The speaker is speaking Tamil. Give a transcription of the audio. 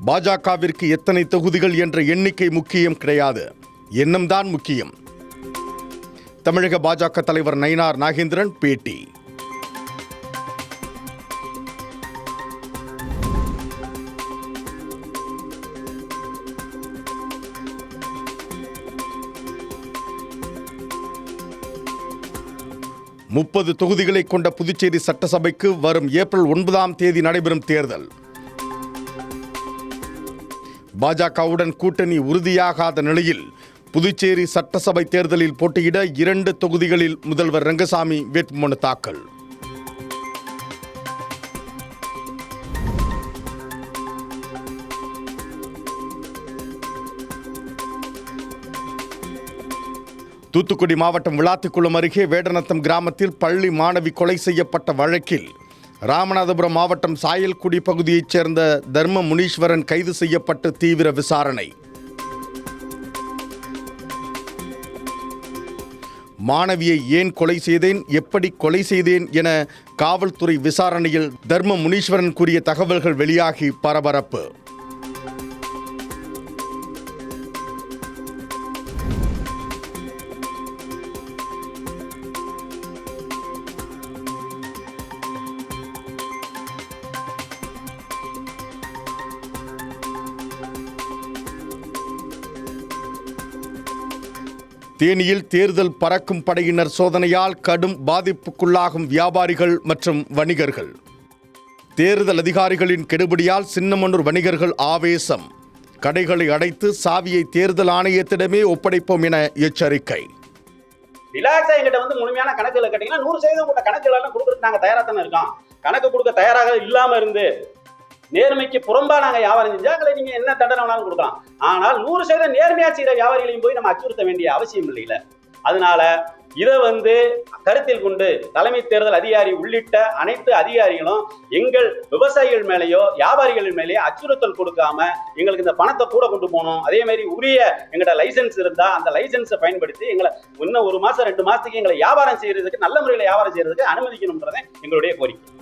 பாஜகவிற்கு எத்தனை தொகுதிகள் என்ற எண்ணிக்கை முக்கியம் கிடையாது, எண்ணம்தான் முக்கியம். தமிழக பாஜக தலைவர் நயினார் நாகேந்திரன் பேட்டி. முப்பது தொகுதிகளை கொண்ட புதுச்சேரி சட்டசபைக்கு வரும் ஏப்ரல் 9 நடைபெறும் தேர்தல். பாஜகவுடன் கூட்டணி உறுதியாகாத நிலையில் புதுச்சேரி சட்டசபை தேர்தலில் போட்டியிட 2 தொகுதிகளில் முதல்வர் ரங்கசாமி வேட்புமனு தாக்கல். தூத்துக்குடி மாவட்டம் விளாத்திக்குளம் அருகே வேடநத்தம் கிராமத்தில் பள்ளி மாணவி கொலை செய்யப்பட்ட வழக்கில் ராமநாதபுரம் மாவட்டம் சாயல்குடி பகுதியைச் சேர்ந்த தர்ம முனீஸ்வரன் கைது செய்யப்பட்டு தீவிர விசாரணை. மாணவியை ஏன் கொலை செய்தேன், எப்படி கொலை செய்தேன் என காவல்துறை விசாரணையில் தர்ம முனீஸ்வரன் கூறிய தகவல்கள் வெளியாகி பரபரப்பு. தேனியில் தேர்தல் பறக்கும் படையினர் சோதனையால் கடும் பாதிப்புக்குள்ளாகும் வியாபாரிகள் மற்றும் வணிகர்கள். தேர்தல் அதிகாரிகளின் கெடுபிடியால் சின்னமனூர் வணிகர்கள் ஆவேசம். கடைகளை அடைத்து சாவியை தேர்தல் ஆணையத்திடமே ஒப்படைப்போம் என எச்சரிக்கை. ரிலாக்ஸா எங்கிட்ட முழுமையான கணக்குகளை கேட்டீங்கன்னா 100% உங்க கணக்குகள் எல்லாம் கொடுக்கறதுக்கு நாங்க தயாரா தானே இருக்கோம். கணக்கு கொடுக்க தயாராக இல்லாம இருந்து நேர்மைக்கு புறம்பா நாங்க வியாபாரம் செஞ்சாங்களே நீங்க என்ன தண்டனை வேணாலும் கொடுக்கலாம். ஆனால் 100% நேர்மையா செய்யற வியாபாரிகளையும் போய் நம்ம அச்சுறுத்த வேண்டிய அவசியம் இல்லையில. அதனால இதை கருத்தில் கொண்டு தலைமை தேர்தல் அதிகாரி உள்ளிட்ட அனைத்து அதிகாரிகளும் எங்கள் விவசாயிகள் மேலேயோ வியாபாரிகள் மேலேயோ அச்சுறுத்தல் கொடுக்காம எங்களுக்கு இந்த பணத்தை கூட கொண்டு போகணும். அதே மாதிரி உரிய எங்கள்கிட்ட லைசன்ஸ் இருந்தா அந்த லைசன்ஸை பயன்படுத்தி எங்களை இன்னும் 1 மாசம் 2 மாசத்துக்கு எங்களை வியாபாரம் செய்யறதுக்கு நல்ல முறையில் வியாபாரம் செய்யறதுக்கு அனுமதிக்கணும்ன்றதை எங்களுடைய கோரிக்கை.